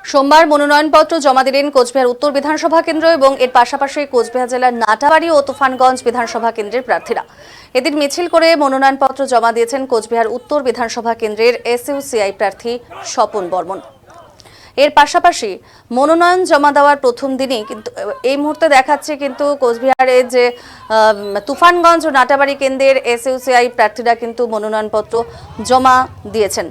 সোমবার মনোনয়নপত্র জমা দিলেন কোচবিহার উত্তর বিধানসভা কেন্দ্র এবং এর পাশাপাশি কোচবিহার জেলার নাটাবাড়ি ও তুফানগঞ্জ বিধানসভা কেন্দ্রের প্রার্থীরা। এদিন মিছিল করে মনোনয়নপত্র জমা দিয়েছেন কোচবিহার উত্তর বিধানসভা কেন্দ্রের এসইউসিআই প্রার্থী স্বপন বর্মন। এর পাশাপাশি মনোনয়ন জমা দেওয়ার প্রথম দিনই কিন্তু এই মুহূর্তে দেখাচ্ছে কিন্তু কোচবিহারে যে তুফানগঞ্জ ও নাটাবাড়ি কেন্দ্রের এসইউসিআই প্রার্থীরা কিন্তু মনোনয়নপত্র জমা দিয়েছেন।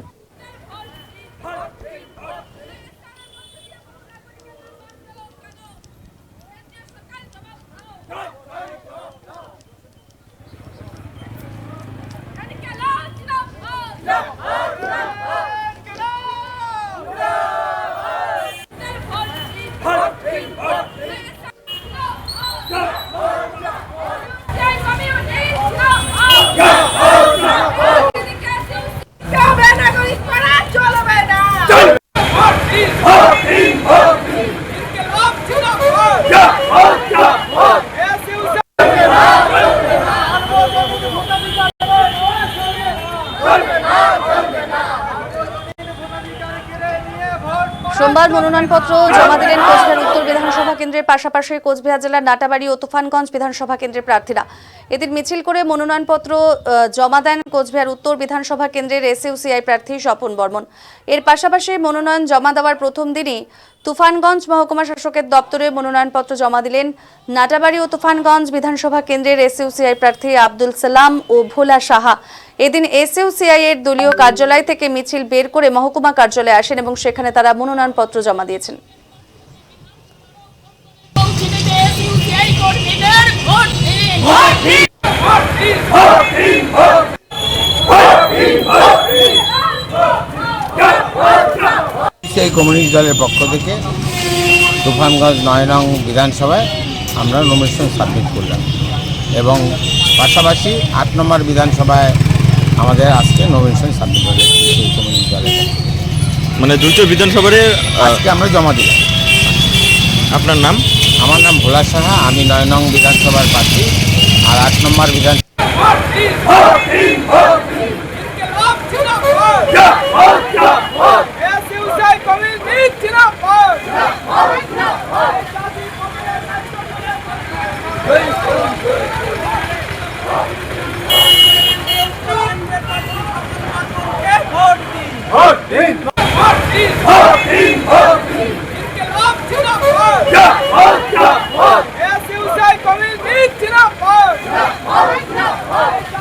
সোমবার মনোনয়নপত্র জমা দিলেন কোচবিহার উত্তর বিধানসভা কেন্দ্রের পাশাপাশি কোচবিহার জেলার নাটাবাড়ি ও তুফানগঞ্জ বিধানসভা কেন্দ্রের প্রার্থীরা। এদিন মিছিল করে মনোনয়নপত্র জমা দেন কোচবিহার উত্তর বিধানসভা কেন্দ্রের এসইউসিআই প্রার্থী স্বপন বর্মন। এর পাশাপাশি মনোনয়ন জমা দেওয়ার প্রথম দিনই তুফানগঞ্জ মহকুমা শাসকের দপ্তরে মনোনয়নপত্র জমা দিলেন নাটাবাড়ি ও তুফানগঞ্জ বিধানসভা কেন্দ্রের এসইউসিআই প্রার্থী আব্দুল সালাম ও ভোলা সাহা। এদিন এসইউসিআই এর দলীয় কার্যালয় থেকে মিছিল বের করে মহকুমা কার্যালয়ে আসেন এবং সেখানে তারা মনোনয়নপত্র জমা দিয়েছেন। সেই কমিউনিস্ট দলের পক্ষ থেকে তুফানগঞ্জ ৯ নং বিধানসভায় আমরা নমিনেশন সাবমিট করলাম এবং পাশাপাশি ৮ নম্বর বিধানসভায় আমাদের আজকে নমিনেশন সাবমিট হয়েছে সেই কমিউনিস্ট দলের। মানে দুটো বিধানসভায় আজকে আমরা জমা দিলাম। আপনার নাম? আমার নাম ভোলা সাহা, আমি ৯ নং বিধানসভার প্রার্থী আর ৮ নম্বর বিধান